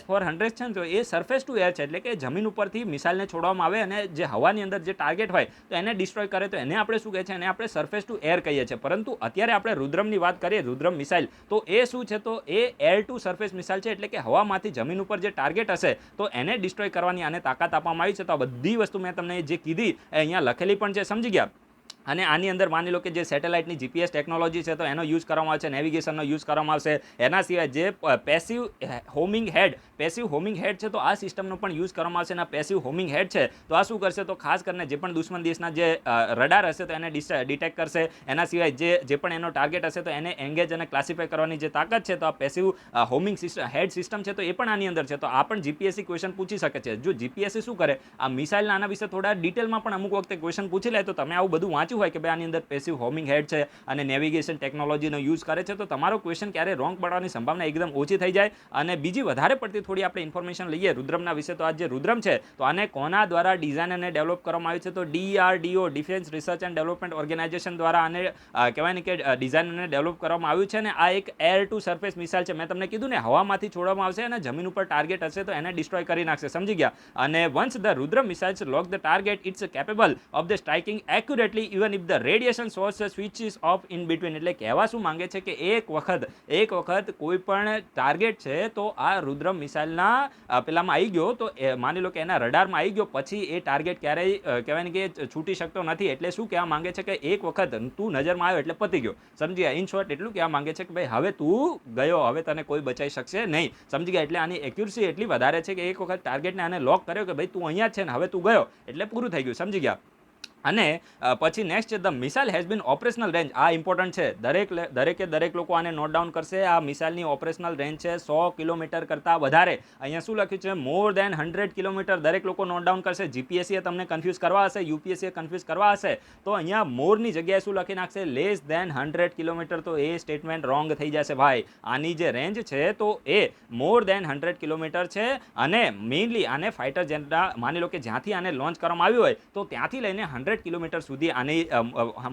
S-400 છે ને, તો એ સરફેસ ટુ એર છે, એટલે કે જમીન ઉપરથી મિસાઇલને છોડવામાં આવે અને જે હવાની અંદર જે ટાર્ગેટ હોય તો એને ડિસ્ટ્રોય કરે, તો એને આપણે શું કહે છે, એને આપણે સરફેસ ટુ એર કહીએ છીએ. પરંતુ અત્યારે આપણે રુદ્રમની વાત કરીએ, રુદ્રમ મિસાઇલ, તો એ શું છે, તો એ એર ટુ સરફેસ મિસાઇલ છે, એટલે કે હવામાંથી જમીન ઉપર જે ટાર્ગેટ હશે તો એને ડિસ્ટ્રોય કરવાની આને તાકાત આપવામાં આવી છે. તો આ બધી વસ્તુ મેં તમને જે કીધી એ અહીંયા લખેલી પણ છે, સમજી ગયા. અને આની અંદર માની લો કે જે સેટેલાઇટની જીપીએસ ટેકનોલોજી છે તો એનો યુઝ કરવામાં આવશે, નેવિગેશનનો યુઝ કરવામાં આવશે. એના સિવાય જે પેસિવ હોમિંગ હેડ છે તો આ સિસ્ટમનો પણ યુઝ કરવામાં આવશે. અને પેસિવ હોમિંગ હેડ છે તો આ શું કરશે, તો ખાસ કરીને જે પણ દુશ્મન દેશના જે રડાર હશે તો એને ડિટેક્ટ કરશે. એના સિવાય જે પણ એનો ટાર્ગેટ હશે તો એને એંગેજ અને ક્લાસિફાય કરવાની જે તાકાત છે, તો આ પેસિવ હોમિંગ હેડ સિસ્ટમ છે તો એ પણ આની અંદર છે. તો આ પણ જીપીએસસી ક્વેશ્ચન પૂછી શકે છે. જો જીપીએસસી શું કરે, આ મિસાઇલના આના વિશે થોડા ડિટેલમાં પણ અમુક વખતે ક્વેશ્ચન પૂછી લે, તો તમે આવું બધું વાંચ્યું શું હોય કે ભાઈ આની અંદર પેસિવ હોમિંગ હેડ છે અને નેવિગેશન ટેકનોલોજીનો યુઝ કરે છે, તો તમારો ક્વેશ્ચન ક્યારે રોંગ પડવાની સંભાવના એકદમ ઓછી થઈ જાય. અને બીજી વધારે પડતી થોડી આપણે ઇન્ફોર્મેશન લઈએ રુદ્રમના વિશે. તો આ જે રુદ્રમ છે તો આને કોના દ્વારા ડિઝાઇન અને ડેવલપ કરવામાં આવ્યું છે? તો DRDO defence research and development organisation દ્વારા આને કહેવાય ને કે ડિઝાઇન અને ડેવલપ કરવામાં આવ્યું છે. અને આ એક એર ટુ સરફેસ મિસાઇલ છે. મેં તમને કીધું ને, હવામાંથી છોડવામાં આવશે અને જમીન ઉપર ટાર્ગેટ હશે તો એને ડિસ્ટ્રોય કરી નાખશે, સમજી ગયા. અને once the Rudram missiles lock the target, it's capable of the striking accurately even if the radiation source switches off in between. એટલે કહેવા શું માંગે છે કે એક વખત કોઈ પણ ટાર્ગેટ છે તો આ રુદ્રમ મિસાઇલના પેલામાં આવી ગયો તો માની લો કે એના રડારમાં આવી ગયો, પછી એ ટાર્ગેટ ક્યારેય કહેવાય ને કે છૂટી શકતો નથી. એટલે શું કહેવા માંગે છે કે એક વખત તું નજરમાં આવ્યો એટલે પતી ગયો, સમજી ગયા. ઇન શોર્ટ એટલું કહેવા માંગે છે કે ભાઈ હવે તું ગયો, હવે તને કોઈ બચાવી શકશે નહીં, સમજી ગયા. એટલે આની એક્યુરસી એટલી વધારે છે કે એક વખત ટાર્ગેટને આને લોક કર્યો કે ભાઈ તું અહીંયા જ છે ને હવે તું ગયો એટલે પૂરું થઈ ગયું, સમજી ગયા. અને પછી નેક્સ્ટ છે the missile has been operational range. આ ઇમ્પોર્ટન્ટ છે, દરેક લોકો આને નોટ ડાઉન કરશે. આ મિસાઇલની ઓપરેશનલ રેન્જ છે 100 કિલોમીટર કરતાં વધારે. અહીંયા શું લખ્યું છે? મોર દેન 100 કિલોમીટર. દરેક લોકો નોટ ડાઉન કરશે. જીપીએસસીએ તમને કન્ફ્યુઝ કરવા હશે, યુપીએસસીએ કન્ફ્યુઝ કરવા હશે, તો અહીંયા મોરની જગ્યાએ શું લખી નાખશે? Less than 100 kilometre. તો એ સ્ટેટમેન્ટ રોંગ થઈ જશે ભાઈ. આની જે રેન્જ છે તો એ મોર દેન 100 કિલોમીટર છે. અને મેઇનલી આને ફાઇટર જેટના માની લો કે જ્યાંથી આને લોન્ચ કરવામાં આવ્યું હોય તો ત્યાંથી લઈને 100 કિલોમીટર સુધી આની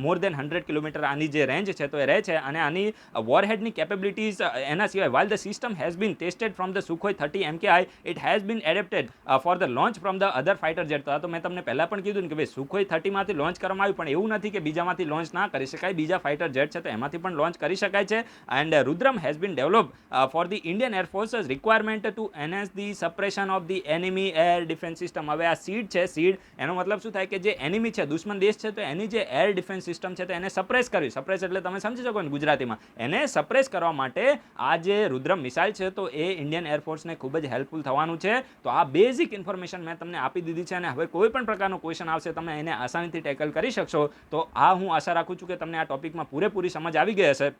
મોર દેન 100 કિલોમીટર આની જે રેન્જ છે તો એ રહે છે. અને આની વોરહેડની કેપેબિલિટીઝ એના સિવાય while the system has been tested from the Sukhoi 30 MKI it has been adapted for the launch from the other fighter jet. તો મેં તમને પહેલાં પણ કીધું ને કે ભાઈ સુખોઈ 30 માંથી લોન્ચ કરવામાં આવ્યું, પણ એવું નથી કે બીજામાંથી લોન્ચ ના કરી શકાય. બીજા ફાઇટર જેટ છે તો એમાંથી પણ લોન્ચ કરી શકાય છે. And Rudram has been develop for the Indian air forces requirement to enhance the suppression of the enemy air defence system. હવે આ સીડ છે, સીડ એનો મતલબ શું થાય કે જે એનિમી છે, દુશ્મન દેશ છે, તો એની જે એર ડિફેન્સ સિસ્ટમ છે તો એને સપ્રેસ કરવી. સપ્રેસ એટલે તમે સમજી શકો ને ગુજરાતીમાં, એને સપ્રેસ કરવા માટે આ જે રુદ્રમ મિસાઇલ છે તો એ ઇન્ડિયન એરફોર્સને ખૂબ જ હેલ્પફુલ થવાનું છે. તો આ બેઝિક ઇન્ફોર્મેશન મેં તમને આપી દીધી છે. અને હવે કોઈ પણ પ્રકારનો ક્વેશ્ચન આવશે તમે એને આસાનીથી ટેકલ કરી શકશો. તો આ હું આશા રાખું છું કે તમને આ ટોપિકમાં પૂરેપૂરી સમજ આવી ગઈ હશે.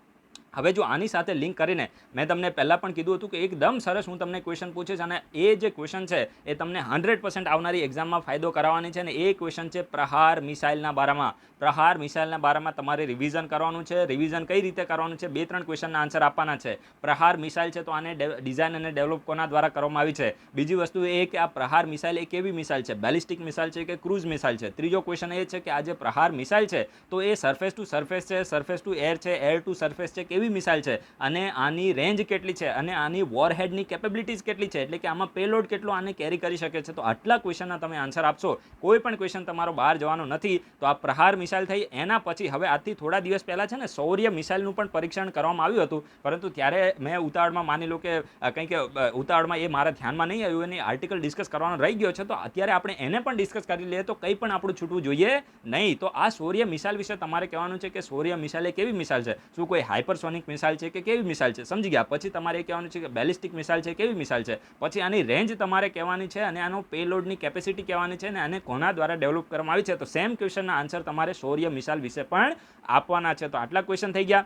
હવે જો આની સાથે લિંક કરીને મેં તમને પહેલાં પણ કીધું હતું કે એકદમ સરસ હું તમને ક્વેશ્ચન પૂછીશ અને એ જે ક્વેશ્ચન છે એ તમને 100% આવનારી એક્ઝામમાં ફાયદો કરાવવાની છે. અને એ ક્વેશ્ચન છે પ્રહાર મિસાઇલના બારામાં. પ્રહાર મિસાઇલના બારામાં તમારે રિવિઝન કરવાનું છે. રિવિઝન કઈ રીતે કરવાનું છે? 2-3 ક્વેશ્ચનના આન્સર આપવાના છે. પ્રહાર મિસાઇલ છે તો આને ડિઝાઇન અને ડેવલપ કોના દ્વારા કરવામાં આવી છે? બીજી વસ્તુ એ કે આ પ્રહાર મિસાઇલ એ કેવી મિસાઇલ છે? બેલિસ્ટિક મિસાઇલ છે કે ક્રૂઝ મિસાઇલ છે? ત્રીજો ક્વેશ્ચન એ છે કે આ જે પ્રહાર મિસાઇલ છે તો એ સરફેસ ટુ સરફેસ છે, સરફેસ ટુ એર છે, એર ટુ સરફેસ છે, કેવી મિસાઇલ છે? અને આની રેન્જ કેટલી છે? અને આની વોરહેડની કેપેબિલિટીઝ કેટલી છે? એટલે કે આમાં પેલોડ કેટલો આને કેરી કરી શકે છે? તો આટલા ક્વેશ્ચનના તમે આન્સર આપશો, કોઈ પણ ક્વેશ્ચન તમારો બહાર જવાનો નથી. તો આ પ્રહાર મિસાઇલ થઈ. એના પછી હવે આજથી થોડા દિવસ પહેલા છે ને શૌર્ય મિસાઇલનું પણ પરીક્ષણ કરવામાં આવ્યું હતું, પરંતુ ત્યારે મેં ઉતાવળમાં માની લો કે કંઈક ઉતાવળમાં એ મારા ધ્યાનમાં નહીં આવ્યું, એની આર્ટિકલ ડિસ્કસ કરવાનો રહી ગયો છે. તો અત્યારે આપણે એને પણ ડિસ્કસ કરી લઈએ તો કંઈ પણ આપણું છૂટવું જોઈએ નહીં. તો આ શૌર્ય મિસાઇલ વિશે તમારે કહેવાનું છે કે શૌર્ય મિસાઇલ એ કેવી મિસાઇલ છે? શું કોઈ હાઇપરસોનિક મિસાઇલ છે કે કેવી મિસાઇલ છે? સમજી ગયા. પછી તમારે એ કહેવાનું છે કે બેલિસ્ટિક મિસાઇલ છે, કેવી મિસાઇલ છે? પછી આની રેન્જ તમારે કહેવાની છે અને આનો પેલોડની કેપેસિટી કહેવાની છે અને આને કોના દ્વારા ડેવલપ કરવામાં આવી છે. તો સેમ ક્વેશ્ચનના આન્સર તમારે શૌર્ય મિસાઇલ વિશે પણ આપવાના છે. તો આટલા ક્વેશ્ચન થઈ ગયા.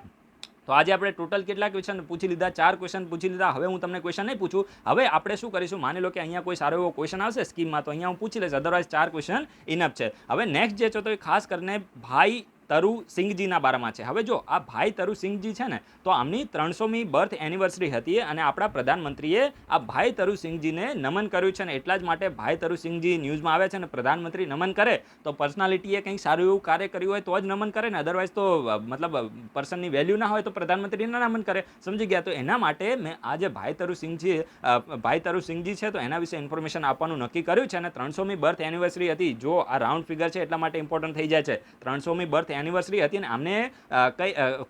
તો આજે આપણે ટોટલ કેટલા ક્વેશ્ચન પૂછી લીધા? 4 ક્વેશ્ચન પૂછી લીધા. હવે હું તમને ક્વેશ્ચન નહીં પૂછું. હવે આપણે શું કરીશું? માની લો કે અહીંયા કોઈ સારો એવો ક્વેશ્ચન આવશે સ્કીમમાં તો અહીંયા હું પૂછી લઈશ, અધરવાઇઝ 4 ક્વેશ્ચન ઇનફ છે. હવે નેક્સ્ટ જે છે તો એ ખાસ કરીને ભાઈ તરુ સિંઘજીના બારામાં છે. હવે જો આ ભાઈ તરુ સિંઘજી છે ને તો આમની 300મી બર્થ એનિવર્સરી હતી અને આપણા પ્રધાનમંત્રીએ આ ભાઈ તરુ સિંઘજીને નમન કર્યું છે. ને એટલા જ માટે ભાઈ તરુ સિંઘજી ન્યૂઝમાં આવે છે. અને પ્રધાનમંત્રી નમન કરે તો પર્સનાલિટીએ કંઈક સારું એવું કાર્ય કર્યું હોય તો જ નમન કરે ને, અદરવાઇઝ તો મતલબ પર્સનની વેલ્યુ ના હોય તો પ્રધાનમંત્રીને નમન કરે. સમજી ગયા? તો એના માટે મેં આ જે ભાઈ તરુ સિંઘજી છે તો એના વિશે ઇન્ફોર્મેશન આપવાનું નક્કી કર્યું છે. અને 300મી બર્થ એનિવર્સરી હતી. જો આ રાઉન્ડ ફિગર છે એટલા માટે ઇમ્પોર્ટન્ટ થઈ જાય છે. 300મી બર્થ એનિવર્સરી હતી અને આમને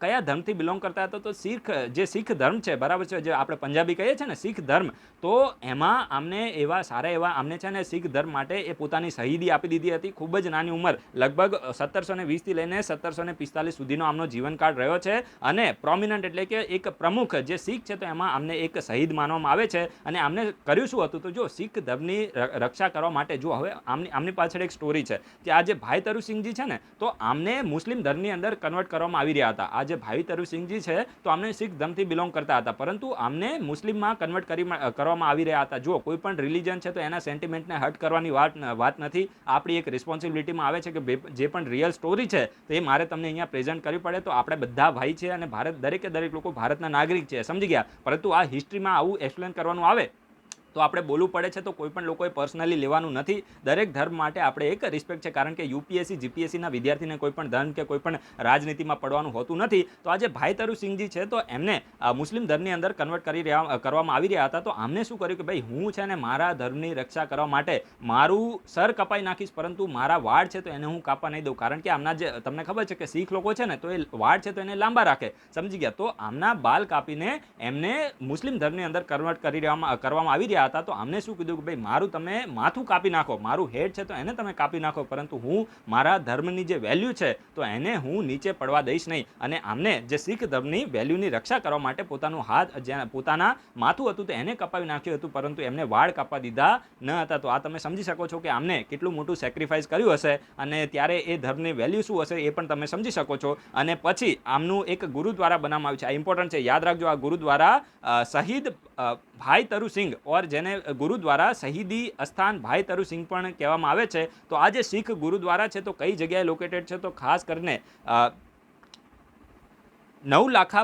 કયા ધર્મથી બિલોંગ કરતા હતા? તો શીખ ધર્મ છે, બરાબર છે, જે આપણે પંજાબી કહીએ છીએ ને શીખ ધર્મ. તો એમાં આમને એવા સારા એવા આમને છે ને શીખ ધર્મ માટે એ પોતાની શહીદી આપી દીધી હતી. ખૂબ જ નાની ઉંમર, લગભગ 1720થી લઈને 1745 સુધીનો આમનો જીવનકાળ રહ્યો છે. અને પ્રોમિનન્ટ એટલે કે એક પ્રમુખ જે શીખ છે તો એમાં આમને એક શહીદ માનવામાં આવે છે. અને આમને કર્યું શું હતું? તો જો શીખ ધર્મની રક્ષા કરવા માટે જો હવે આમની પાછળ એક સ્ટોરી છે કે આ જે ભાઈ તરુ સિંઘજી છે ને તો આમને મુસ્લિમ ધર્મની અંદર કન્વર્ટ કરવામાં આવી રહ્યા હતા. આ જે ભાઈ તરુસિંહજી છે તો આમને શીખ ધર્મથી બિલોંગ કરતા હતા, પરંતુ આમને મુસ્લિમમાં કન્વર્ટ કરવામાં આવી રહ્યા હતા. જો કોઈ પણ રિલિજન છે તો એના સેન્ટિમેન્ટને હર્ટ કરવાની વાત નથી. આપણી એક રિસ્પોન્સિબિલિટીમાં આવે છે કે જે પણ રિયલ સ્ટોરી છે તો એ મારે તમને અહીંયા પ્રેઝન્ટ કરવી પડે. તો આપણે બધા ભાઈ છે અને દરેકે દરેક લોકો ભારતના નાગરિક છે, સમજી ગયા. પરંતુ આ હિસ્ટ્રીમાં આવું એક્સપ્લેન કરવાનું આવે તો આપણે બોલવું પડે છે. તો કોઈ પણ લોકોએ પર્સનલી લેવાનું નથી. દરેક ધર્મ માટે આપણે એક રિસ્પેક્ટ છે, કારણ કે યુપીએસસી જીપીએસસીના વિદ્યાર્થીને કોઈ પણ ધર્મ કે કોઈ પણ રાજનીતિમાં પડવાનું હોતું નથી. તો આજે ભાઈ તરુસિંહજી છે તો એમને મુસ્લિમ ધર્મની અંદર કન્વર્ટ કરવામાં આવી રહ્યા હતા. તો આમને શું કર્યું કે ભાઈ હું છે ને મારા ધર્મની રક્ષા કરવા માટે મારું સર કપાઈ નાખીશ, પરંતુ મારા વાળ છે તો એને હું કાપવા નહીં દઉં. કારણ કે આમના જે તમને ખબર છે કે શીખ લોકો છે ને તો એ વાળ છે તો એને લાંબા રાખે, સમજી ગયા. તો આમના બાલ કાપીને એમને મુસ્લિમ ધર્મની અંદર કન્વર્ટ કરવામાં આવી રહ્યા હતા. તો આમને શું કીધું કે ભાઈ મારું તમે માથું કાપી નાખો, મારું હેડ છે તો એને તમે કાપી નાખો, પરંતુ હું મારા ધર્મની જે વેલ્યુ છે તો એને હું નીચે પડવા દઈશ નહીં. અને આમને જે શીખ ધર્મની વેલ્યુની રક્ષા કરવા માટે પોતાના માથું હતું તો એને કપાવી નાખ્યું હતું, પરંતુ એમને વાળ કાપવા દીધા ન હતા. તો આ તમે સમજી શકો છો કે આમને કેટલું મોટું સેક્રિફાઈસ કર્યું હશે અને ત્યારે એ ધર્મની વેલ્યુ શું હશે એ પણ તમે સમજી શકો છો. અને પછી આમનું એક ગુરુદ્વારા બનાવવામાં આવ્યું છે. આ ઇમ્પોર્ટન્ટ છે, યાદ રાખજો. આ ગુરુદ્વારા શહીદ ભાઈ તરુસિંહ ઓર જેને ગુરુદ્વારા શહીદી અસ્થાન ભાઈ તરુસિંહ પણ કહેવામાં આવે છે. તો આ જે શીખ ગુરુદ્વારા છે તો કઈ જગ્યાએ લોકેટેડ છે, તો ખાસ કરીને નવલાખા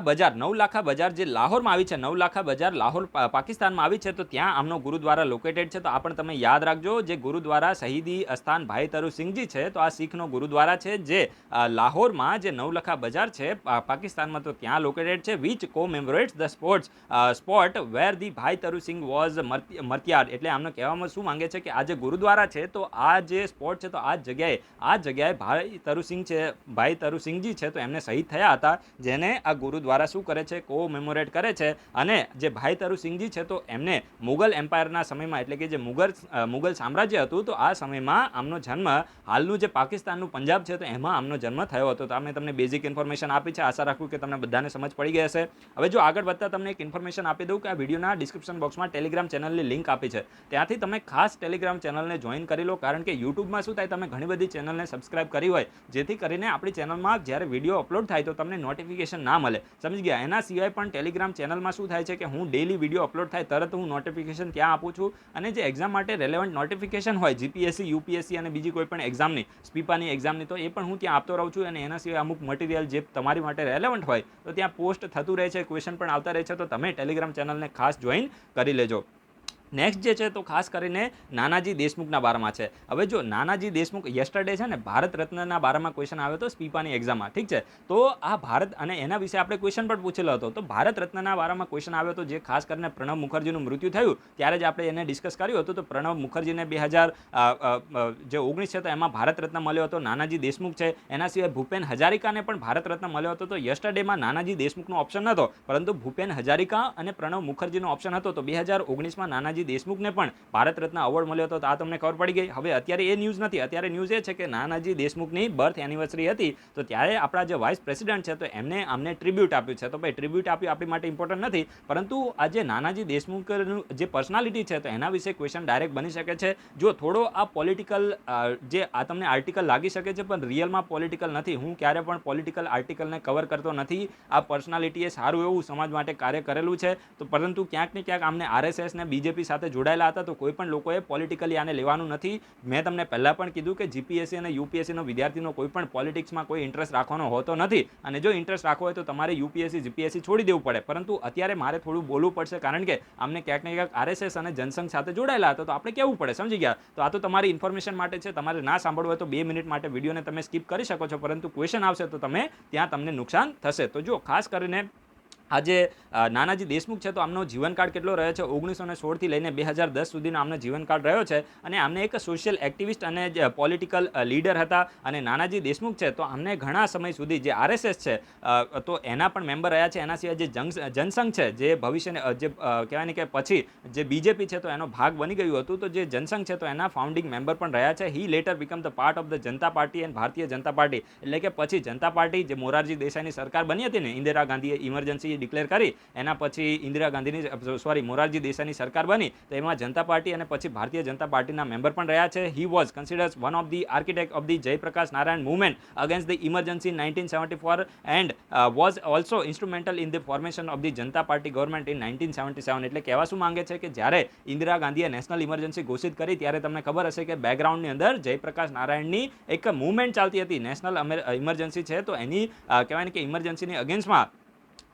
બજાર જે લાહોરમાં આવી છે, નવલાખા બજાર લાહોર પાકિસ્તાનમાં આવી છે. તો ત્યાં આમનો ગુરુદ્વારા લોકેટેડ છે. તો આ પણ તમે યાદ રાખજો. જે ગુરુદ્વારા શહીદી અસ્થાન ભાઈ તરુસિંહજી છે તો આ શીખનો ગુરુદ્વારા છે જે લાહોરમાં જે નવલખા બજાર છે પાકિસ્તાનમાં, તો ત્યાં લોકેટેડ છે. Which commemorates the spot where the Bhai Taru Singh was મર્ત્યાર્ડ. એટલે આમને કહેવામાં શું માંગે છે કે આ જે ગુરુદ્વારા છે તો આ જે સ્પોટ છે તો આ જગ્યાએ ભાઈ તરુસિંહજી છે તો એમને શહીદ થયા હતા, જેને આ ગુરુદ્વારા શું કરે છે, કોમેમોરેટ કરે છે. અને જે ભાઈ તરુસિંહજી છે તો એમને મુગલ એમ્પાયરના સમયમાં, એટલે કે જે મુગલ સામ્રાજ્ય હતું તો આ સમયમાં આમનો જન્મ, હાલનું જે પાકિસ્તાનનું પંજાબ છે તો એમાં આમનો જન્મ થયો હતો. તો અમે તમને બેઝિક ઇન્ફોર્મેશન આપી છે. આશા રાખું કે તમને બધાને સમજ પડી ગઈ હશે. હવે જો આગળ વધતા તમને એક ઇન્ફોર્મેશન આપી દઉં કે આ વિડીયોના ડિસ્ક્રિપ્શન બોક્સમાં ટેલિગ્રામ ચેનલની લિંક આપી છે. ત્યાંથી તમે ખાસ ટેલિગ્રામ ચેનલને જોઈન કરી લો, કારણ કે યુટ્યુબમાં શું થાય, તમે ઘણી બધી ચેનલને સબસ્ક્રાઇબ કરી હોય, જેથી કરીને આપણી ચેનલમાં જ્યારે વિડીયો અપલોડ થાય તો તમને નોટિફિકેશન ના મળે, સમજી ગયા. એના સિવાય પણ ટેલિગ્રામ ચેનલમાં શું થાય છે કે હું ડેલી વિડીયો અપલોડ થાય તરત હું નોટિફિકેશન ત્યાં આપું છું. અને જે એક્ઝામ માટે રેલેવન્ટ નોટિફિકેશન હોય, જીપીએસસી, યુપીએસસી અને બીજી કોઈ પણ એક્ઝામની, સ્પીપાની એક્ઝામની, તો એ પણ હું ત્યાં આપતો રહું છું. અને એના સિવાય અમુક મટીરિયલ જે તમારી માટે રેલેવન્ટ હોય તો ત્યાં પોસ્ટ થતું રહે છે, ક્વેશ્ચન પણ આવતા રહે છે. તો તમે ટેલિગ્રામ ચેનલને ખાસ જોઈન કરી લેજો. નેક્સ્ટ જે છે તો ખાસ કરીને નાનાજી દેશમુખના બારામાં છે. હવે જો નાનાજી દેશમુખ યસ્ટરડે છે ને ભારત રત્નના બારામાં ક્વેશ્ચન આવ્યો હતો સ્પીપાની એક્ઝામમાં, ઠીક છે. તો આ ભારત અને એના વિશે આપણે ક્વેશ્ચન પણ પૂછેલો હતો. તો ભારત રત્નના બારામાં ક્વેશ્ચન આવ્યો હતો, જે ખાસ કરીને પ્રણવ મુખર્જીનું મૃત્યુ થયું ત્યારે જ આપણે એને ડિસ્કસ કર્યું હતું. તો પ્રણવ મુખર્જીને 2019 છે તો એમાં ભારત રત્ન મળ્યો હતો. નાનાજી દેશમુખ છે, એના સિવાય ભૂપેન હજારિકાને પણ ભારત રત્ન મળ્યો હતો. તો યસ્ટરડેમાં નાનાજી દેશમુખનો ઓપ્શન નહોતો, પરંતુ ભૂપેન હજારિકા અને પ્રણવ મુખર્જીનો ઓપ્શન હતો. તો 2019માં નાનાજી દેશમુખને પણ ભારત રત્ન એવોર્ડ મળ્યો હતો. તો આ તમને ખબર પડી ગઈ. હવે અત્યારે એ ન્યૂઝ નથી, અત્યારે ન્યૂઝ એ છે કે નાનાજી દેશમુખની બર્થ એનિવર્સરી હતી તો ત્યારે આપણા જે વાઇસ પ્રેસિડેન્ટ છે તો અમને ટ્રિબ્યુટ આપ્યું છે. તો ભાઈ ટ્રિબ્યુટ આપ્યું આપણી માટે ઇમ્પોર્ટન્ટ નથી, પરંતુ આ જે નાનાજી દેશમુખનું જે પર્સનાલિટી છે તો એના વિશે ક્વેશ્ચન ડાયરેક્ટ બની શકે છે. જો થોડો આ પોલિટિકલ જે આ તમને આર્ટિકલ લાગી શકે છે પણ રિયલમાં પોલિટિકલ નથી. હું ક્યારે પણ પોલિટિકલ આર્ટિકલને કવર કરતો નથી. આ પર્સનાલિટીએ સારું એવું સમાજ માટે કાર્ય કરેલું છે, તો પરંતુ ક્યાંક ને ક્યાંક આમને આરએસએસ ને બીજેપી સાથે જોડાયેલા હતા. તો કોઈ પણ લોકોએ પોલિટિકલી આને લેવાનું નથી. મેં તમને પહેલાં પણ કીધું કે જીપીએસસી અને યુપીએસસીનો વિદ્યાર્થીનો કોઈ પણ પોલિટિક્સમાં કોઈ ઇન્ટરેસ્ટ રાખવાનો હોતો નથી. અને જો ઇન્ટરેસ્ટ રાખવો હોય તો તમારે યુપીએસસી જીપીએસસી છોડી દેવું પડે. પરંતુ અત્યારે મારે થોડું બોલવું પડશે, કારણ કે આમને ક્યાંક ને ક્યાંક આરએસએસ અને જનસંઘ સાથે જોડાયેલા હતા. તો આપણે કહેવું પડે, સમજી ગયા. તો આ તો તમારી ઇન્ફોર્મેશન માટે છે. તમારે ના સાંભળવું હોય તો 2 મિનિટ માટે વિડીયોને તમે સ્કીપ કરી શકો છો, પરંતુ ક્વેશ્ચન આવશે તો ત્યાં તમને નુકસાન થશે. તો જો ખાસ કરીને આજે નાનાજી દેશમુખ છે તો આમનો જીવનકાળ કેટલો રહ્યો છે, 1916થી લઈને 2010 સુધીનો આમનો જીવનકાળ રહ્યો છે. અને આમને એક સોશિયલ એક્ટિવિસ્ટ અને પોલિટિકલ લીડર હતા. અને નાનાજી દેશમુખ છે તો આમને ઘણા સમય સુધી જે આરએસએસ છે તો એના પણ મેમ્બર રહ્યા છે. એના સિવાય જે જનસંઘ છે, જે ભવિષ્યને જે કહેવાય ને કે પછી જે બીજેપી છે તો એનો ભાગ બની ગયું હતું, તો જે જનસંઘ છે તો એના ફાઉન્ડિંગ મેમ્બર પણ રહ્યા છે. He later become the part of the Janata party and Bharatiya Janata party. એટલે કે પછી જનતા પાર્ટી જે મોરારજી દેસાઈની સરકાર બની હતી ને, ઇન્દિરા ગાંધીએ ઇમરજન્સી ડિક્લેર કરી એના પછી ઇન્દિરા ગાંધીની મોરારજી દેસાઈની સરકાર બની તો એમાં જનતા પાર્ટી અને પછી ભારતીય જનતા પાર્ટીના મેમ્બર પણ રહ્યા છે. He was considered one of the architect of the Jayaprakash Narayan movement against the emergency in 1974 and was also instrumental in the formation of the Janata party government in 1977. એટલે કહેવા શું માંગે છે કે જ્યારે ઇન્દિરા ગાંધીએ નેશનલ ઇમરજન્સી ઘોષિત કરી ત્યારે તમને ખબર હશે કે બેકગ્રાઉન્ડની અંદર જયપ્રકાશ નારાયણની એક મૂવમેન્ટ ચાલતી હતી. નેશનલ ઇમરજન્સી છે તો એની કહેવાય ને કે ઇમરજન્સીની અગેન્સ્ટમાં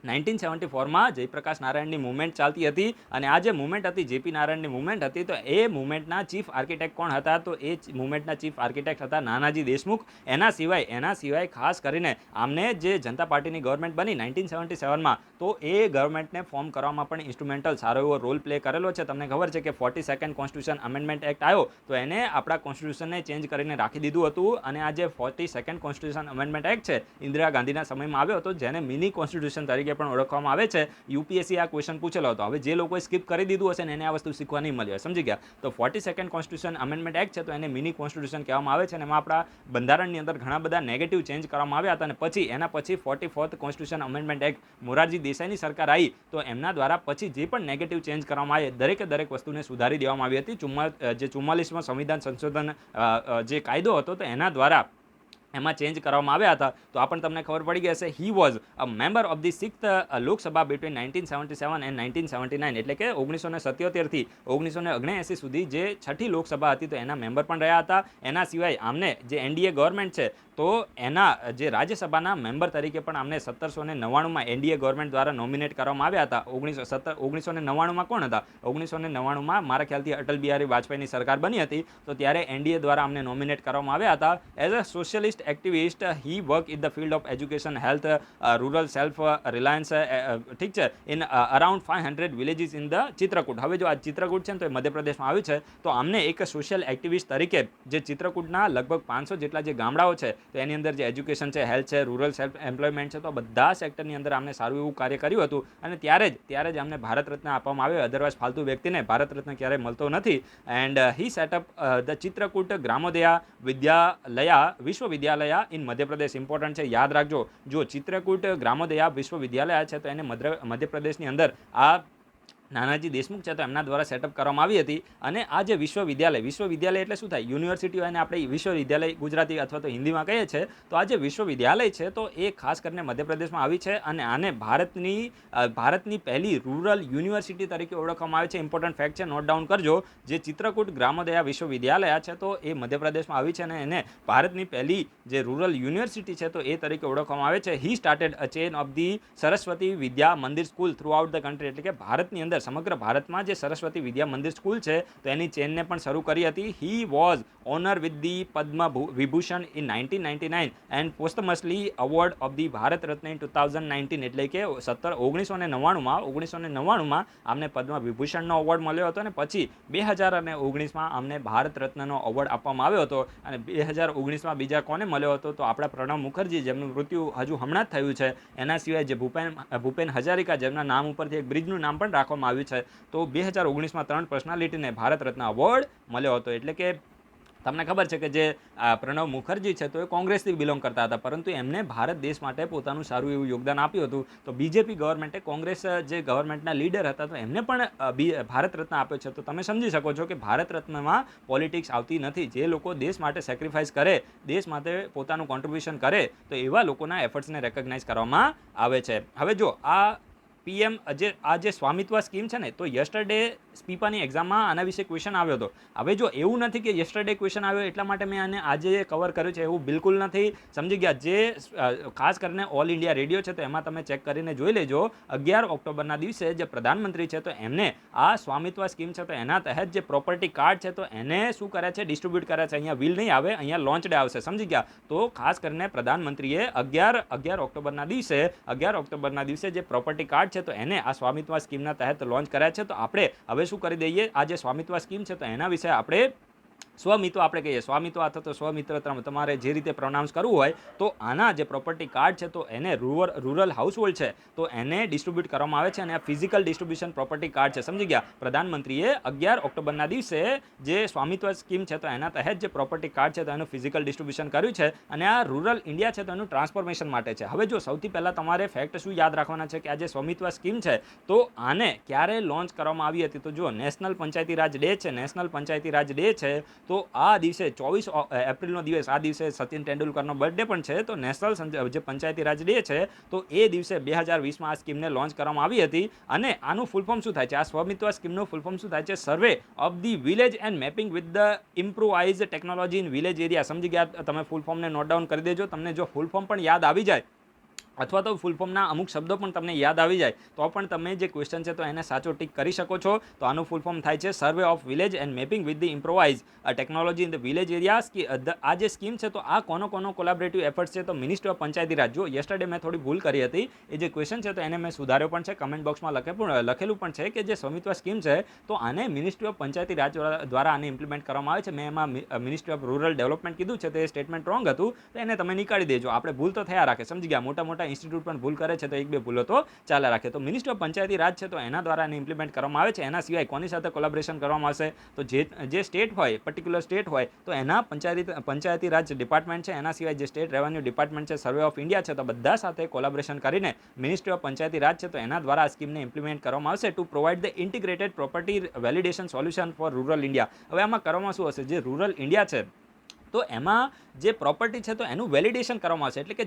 1974માં જયપ્રકાશ નારાયણની મૂવમેન્ટ ચાલતી હતી અને આ જે મૂવમેન્ટ હતી જેપી નારાયણની મૂવમેન્ટ હતી તો એ મૂવમેન્ટના ચીફ આર્કિટેક્ટ કોણ હતા તો એ મૂવમેન્ટના ચીફ આર્કિટેક્ટ હતા નાનાજી દેશમુખ. એના સિવાય ખાસ કરીને આમને જે જનતા પાર્ટીની ગવર્મેન્ટ બની 1977માં તો એ ગવર્મેન્ટને ફોર્મ કરવામાં પણ ઇન્સ્ટ્રુમેન્ટલ સારો એવો રોલ પ્લે કરેલો છે. તમને ખબર છે કે 42nd કોન્સ્ટિટ્યુશન અમેન્ડમેન્ટ એક્ટ આવ્યો તો એને આપણા કોન્સ્ટિટ્યુશનને ચેન્જ કરીને રાખી દીધું હતું અને આ જે 42nd કોન્સ્ટિટ્યુશન અમેન્ડમેન્ટ એક્ટ છે ઇન્દિરા ગાંધીના સમયમાં આવ્યો હતો જેને મિની કોન્સ્ટિટ્યુશન તરીકે પણ ઓળખવામાં આવે છે. યુપીએસસી આ ક્વેશ્ચન પૂછેલો હતો. હવે જે લોકોએ સ્કીપ કરી દીધું હશે ને એને આ વસ્તુ શીખવા નહીં મળી હોય, સમજી ગયા. તો 42nd કોન્સ્ટિટ્યુશન અમેન્ડમેન્ટ એક્ટ છે તો એને મિની કોન્સ્ટિટ્યુશન કહેવામાં આવે છે અને એમાં આપણા બંધારણની અંદર ઘણા બધા નેગેટિવ ચેન્જ કરવામાં આવ્યા હતા અને પછી એના પછી 44th constitution amendment act Morarji દેસાઈની સરકાર આવી તો એમના દ્વારા પછી જે પણ નેગેટિવ ચેન્જ કરવામાં આવે દરેક વસ્તુને સુધારી દેવામાં આવી હતી. જે 44માં સંવિધાન સંશોધન જે કાયદો હતો તો એના દ્વારા એમાં ચેન્જ કરવામાં આવ્યા હતા. તો આ પણ તમને ખબર પડી ગઈ હશે. He was a member of the 6th Lok Sabha between 1977 and 1979 એટલે કે 1977 થી 1979 સુધી જે 6ઠી લોકસભા હતી તો એના મેમ્બર પણ રહ્યા હતા. એના સિવાય આમને જે એનડીએ ગવર્મેન્ટ છે તો એના જે રાજ્યસભાના મેમ્બર તરીકે પણ આમને 1799માં એનડીએ ગવર્મેન્ટ દ્વારા નોમિનેટ કરવામાં આવ્યા હતા. 1999માં કોણ હતા? 1999માં મારા ખ્યાલથી અટલ બિહારી વાજપેયીની સરકાર બની હતી તો ત્યારે એનડીએ દ્વારા અમને નોમિનેટ કરવામાં આવ્યા હતા. As a socialist activist he worked in the field of education, health, rural self reliance, ઠીક છે, in around 500 villages in the Chitrakoot. હવે જો આ ચિત્રકૂટ છે ને તો એ મધ્યપ્રદેશમાં આવ્યું છે તો આમને એક સોશિયલ એક્ટિવિસ્ટ તરીકે જે ચિત્રકૂટના લગભગ 500 જેટલા જે ગામડાઓ છે તો એની અંદર જે એજ્યુકેશન છે, હેલ્થ છે, રૂરલ સેલ્ફ એમ્પ્લોયમેન્ટ છે તો બધા સેક્ટરની અંદર આમને સારું એવું કાર્ય કર્યું હતું અને ત્યારે જ આમને ભારત રત્ન આપવામાં આવ્યો. અધરવાઇઝ ફાલતુ વ્યક્તિને ભારત રત્ન ક્યારેય મળતો નથી. And he set up the Chitrakoot Gramodaya Vidyalaya Vishwavidyalaya in Madhya Pradesh. Important છે, યાદ રાખજો. જો ચિત્રકૂટ ગ્રામોદયા વિશ્વવિદ્યાલય છે તો એને મધ્યપ્રદેશની અંદર આ નાનાજી દેશમુખ છે તો એમના દ્વારા સેટઅપ કરવામાં આવી હતી. અને આ જે વિશ્વવિદ્યાલય એટલે શું થાય? યુનિવર્સિટીઓ એને આપણે વિશ્વવિદ્યાલય ગુજરાતી અથવા તો હિન્દીમાં કહીએ છીએ. તો આ જે વિશ્વવિદ્યાલય છે તો એ ખાસ કરીને મધ્યપ્રદેશમાં આવી છે અને આને ભારતની પહેલી રૂરલ યુનિવર્સિટી તરીકે ઓળખવામાં આવે છે. ઇમ્પોર્ટન્ટ ફેક્ટ છે, નોટ ડાઉન કરજો. જે ચિત્રકૂટ ગ્રામોદયા વિશ્વવિદ્યાલય છે તો એ મધ્યપ્રદેશમાં આવી છે અને એને ભારતની પહેલી જે રૂરલ યુનિવર્સિટી છે તો એ તરીકે ઓળખવામાં આવે છે. He started a chain of the Saraswati Vidya Mandir school throughout the country. એટલે કે ભારતની અંદર સમગ્ર ભારતમાં જે સરસ્વતી વિદ્યા મંદિર સ્કૂલ છે તો એની ચેનને પણ શરૂ કરી હતી. He was honour with the Padma Vibhushan in 1999 and posthumously award of the Bharat Ratna in 2019. એટલે કે 1999માં આમને પદ્મ વિભૂષણનો અવોર્ડ મળ્યો હતો અને પછી 2019માં આમને ભારત રત્નનો અવોર્ડ આપવામાં આવ્યો હતો. અને 2019માં બીજા કોને મળ્યો હતો તો આપણા પ્રણવ મુખર્જી જેમનું મૃત્યુ હજુ હમણાં જ થયું છે. એના સિવાય જે ભૂપેન હજારિકા જેમના નામ ઉપરથી એક બ્રિજનું નામ પણ રાખવામાં આવ્યું છે. તો 2019માં 3 પર્સનાલિટીને ભારત રત્ન અવોર્ડ મળ્યો હતો. એટલે કે તમને ખબર છે કે જે પ્રણવ મુખર્જી છે તો એ કોંગ્રેસથી બિલોંગ કરતા હતા પરંતુ એમને ભારત દેશ માટે પોતાનું સારું એવું યોગદાન આપ્યું હતું. તો બીજેપી ગવર્મેન્ટે કોંગ્રેસ જે ગવર્મેન્ટના લીડર હતા તો એમને પણ ભારત રત્ન આપ્યો છે. તો તમે સમજી શકો છો કે ભારત રત્નમાં પોલિટિક્સ આવતી નથી. જે લોકો દેશ માટે સેક્રિફાઈસ કરે, દેશ માટે પોતાનું કોન્ટ્રીબ્યુશન કરે તો એવા લોકોના એફર્ટ્સને રેકગ્નાઇઝ કરવામાં આવે છે. હવે જો આ પીએમ આ જે સ્વામિત્વ સ્કીમ છે ને તો યસ્ટરડે સ્પીપાની એક્ઝામમાં આના વિશે ક્વેશ્ચન આવ્યો હતો. હવે જો એવું નથી કે યસ્ટરડે ક્વેશ્ચન આવ્યો એટલા માટે મેં આને આજે કવર કર્યું છે, એવું બિલકુલ નથી. સમજી ગયા? જે ખાસ કરીને ઓલ ઇન્ડિયા રેડિયો છે તો એમાં તમે ચેક કરીને જોઈ લેજો. 11 ઓક્ટોબરના દિવસે જે પ્રધાનમંત્રી છે તો એમને આ સ્વામિત્વ સ્કીમ છે તો એના તહેત જે પ્રોપર્ટી કાર્ડ છે તો એને શું કરે છે? ડિસ્ટ્રીબ્યુટ કરે છે. અહીંયા વિલ નહીં આવે, અહીંયા લોન્ચ ડે આવશે. સમજી ગયા? તો ખાસ કરીને પ્રધાનમંત્રીએ 11 ઓક્ટોબરના દિવસે જે પ્રોપર્ટી કાર્ડ છે તો એને આ સ્વામિત્વ સ્કીમના તહેત લોન્ચ કર્યા છે. તો આપણે હવે શું કરી દઈએ? આ જે સ્વામિત્વ સ્કીમ છે તો એના વિશે આપણે સ્વમિત્વ આપણે કહીએ, સ્વામિત્વ અથવા તો સ્વમિત્ર તમારે જે રીતે પ્રોનાઉન્સ કરવું હોય, તો આના જે પ્રોપર્ટી કાર્ડ છે તો એને રૂરલ હાઉસહોલ્ડ છે તો એને ડિસ્ટ્રીબ્યુટ કરવામાં આવે છે, અને આ ફિઝિકલ ડિસ્ટ્રીબ્યુશન પ્રોપર્ટી કાર્ડ છે. સમજી ગયા? પ્રધાનમંત્રીએ 11 ઓક્ટોબરના દિવસે જે સ્વામિત્વ સ્કીમ છે તો એના તહેત જે પ્રોપર્ટી કાર્ડ છે તો એનું ફિઝિકલ ડિસ્ટ્રીબ્યુશન કર્યું છે, અને આ રૂરલ ઇન્ડિયા છે તો એનું ટ્રાન્સફોર્મેશન માટે છે. હવે જો સૌથી પહેલાં તમારે ફેક્ટ શું યાદ રાખવાના છે કે આ જે સ્વામિત્વ સ્કીમ છે તો આને ક્યારે લોન્ચ કરવામાં આવી હતી? તો જો નેશનલ પંચાયતી રાજ ડે છે, નેશનલ પંચાયતી રાજ ડે છે તો આ દિવસે 24 એપ્રિલનો દિવસ, આ દિવસે સચિન તેંડુલકરનો બર્થડે પણ છે, તો નેશનલ જે પંચાયતી રાજ ડે છે તો એ દિવસે 2020માં આ સ્કીમને લોન્ચ કરવામાં આવી હતી. અને આનું ફૂલ ફોર્મ શું થાય છે? આ સ્વમિત્વ સ્કીમનું ફૂલ ફોર્મ શું થાય છે? Survey of the village and mapping with the improvise technology in village area. સમજી ગયા? તમે ફૂલ ફોર્મને નોટ ડાઉન કરી દેજો. તમને જો ફૂલ ફોર્મ પણ યાદ આવી જાય અથવા તો ફૂલ ફોર્મના અમુક શબ્દો પણ તમને યાદ આવી જાય તો પણ તમે જે ક્વેશ્ચન છે તો એને સાચો ટીક કરી શકો છો. તો આનું ફૂલ ફોર્મ થાય છે survey of village and mapping with the improvise technology in the village areas. આ જે સ્કીમ છે તો આ કોનો કોલાબરેટિવ એફર્ટ્સ છે? તો મિનિસ્ટ્રી ઓફ પંચાયતી રાજ. જો યસ્ટરડે મેં થોડી ભૂલ કરી હતી, એ જે ક્વેશ્ચન છે તો એને મેં સુધાર્યો પણ છે, કમેન્ટ બોક્સમાં લખેલું પણ છે કે જે સ્વમિત્વ સ્કીમ છે તો આને મિનિસ્ટ્રી ઓફ પંચાયતી રાજ દ્વારા આને ઇમ્પ્લિમેન્ટ કરવામાં આવે છે. મેં એમાં મિનિસ્ટ્રી ઓફ રૂરલ ડેવલપમેન્ટ કીધું છે તો એ સ્ટેટમેન્ટ રોંગ હતું, તો એને તમે નીકાળી દેજો. આપણે ભૂલ તો થયા રાખે, સમજી ગયા? મોટા ઇન્સ્ટિટ્યૂટ પણ ભૂલ કરે છે તો એક બે ભૂલો તો ચાલ્યા રાખે. તો મિનિસ્ટ્રી ઓફ પંચાયતી રાજ છે તો એના દ્વારા એને ઇમ્પ્લિમેન્ટ કરવામાં આવે છે. એના સિવાય કોની સાથે કોલાબરેશન કરવામાં આવશે? તો જે સ્ટેટ હોય, પર્ટિક્યુલર સ્ટેટ હોય તો એના પંચાયતી રાજ ડિપાર્ટમેન્ટ છે, એના સિવાય જે સ્ટેટ રેવન્યુ ડિપાર્ટમેન્ટ છે, સર્વે ઓફ ઇન્ડિયા છે, તો બધા સાથે કોલાબરેશન કરીને મિનિસ્ટ્રી ઓફ પંચાયતી રાજ છે તો એના દ્વારા આ સ્કીમને ઇમ્પ્લિમેન્ટ કરવામાં આવશે to provide the integrated property validation solution for rural India. હવે આમાં કરવામાં શું હશે? જે રૂરલ ઇન્ડિયા છે તો એમાં જે પ્રોપર્ટી છે તો એનું વેલિડેશન કરવામાં આવશે. એટલે કે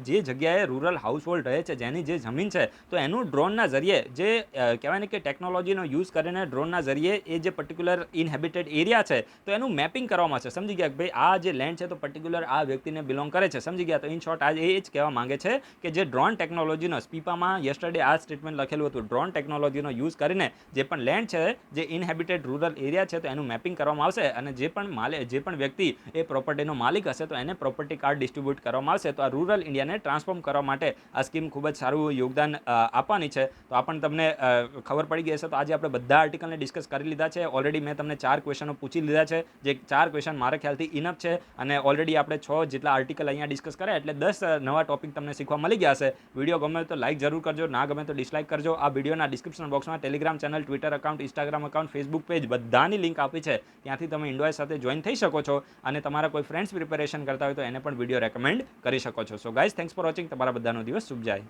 જે જગ્યાએ રૂરલ હાઉસહોલ્ડ રહે છે, જેની જે જમીન છે તો એનું ડ્રોનના જરીએ, જે કહેવાય ને કે ટેકનોલોજીનો યુઝ કરીને ડ્રોનના જરીએ એ જે પર્ટિક્યુલર ઇનહેબિટેડ એરિયા છે તો એનું મેપિંગ કરવામાં આવશે. સમજી ગયા કે ભાઈ આ જે લેન્ડ છે તો પર્ટિક્યુલર આ વ્યક્તિને બિલોંગ કરે છે. સમજી ગયા? તો ઇન શોર્ટ આજે એ જ કહેવા માંગે છે કે જે ડ્રોન ટેકનોલોજીનો, સ્પીપામાં યસ્ટરડે આ સ્ટેટમેન્ટ લખેલું હતું, ડ્રોન ટેકનોલોજીનો યુઝ કરીને જે પણ લેન્ડ છે, જે ઇનહેબિટેડ રૂરલ એરિયા છે તો એનું મેપિંગ કરવામાં આવશે, અને જે પણ વ્યક્તિ એ પ્રોપર્ટીનો માલિક હશે તો એને પ્રોપર્ટી કાર્ડ ડિસ્ટ્રીબ્યુટ કરવામાં આવશે. તો આ રૂરલ ઇન્ડિયાને ટ્રાન્સફોર્મ કરવા માટે આ સ્કીમ ખૂબ જ સારું યોગદાન આપવાની છે. તો આ પણ તમને ખબર પડી ગઈ હશે. તો આજે આપણે બધા આર્ટિકલને ડિસ્કસ કરી લીધા છે. ઓલરેડી મેં તમને 4 ક્વેશ્ચનો પૂછી લીધા છે, જે 4 ક્વેશ્ચન મારા ખ્યાલથી ઇનફ છે, અને ઓલરેડી આપણે 6 જેટલા આર્ટિકલ અહીંયા ડિસ્કસ કર્યા, એટલે 10 નવા ટોપિક તમને શીખવા મળી ગયા હશે. વિડીયો ગમે તો લાઇક જરૂર કરજો, ના ગમે તો ડિસલાઇક કરજો. આ વિડીયોના ડિસ્ક્રિપ્શન બોક્સમાં Telegram channel, Twitter account, Instagram account, Facebook page બધાની લિંક આપી છે, ત્યાંથી તમે ઇન્ડોએસ સાથે જોઈન થઈ શકો છો, અને તમારા કોઈ ફ્રેન્ડ્સ પ્રિપેરેશન કરતા હોય તો એને પણ વિડીયો રેકમેન્ડ કરી શકો છો. So guys, thanks for watching. તમારા બધાનો દિવસ શુભ જાય.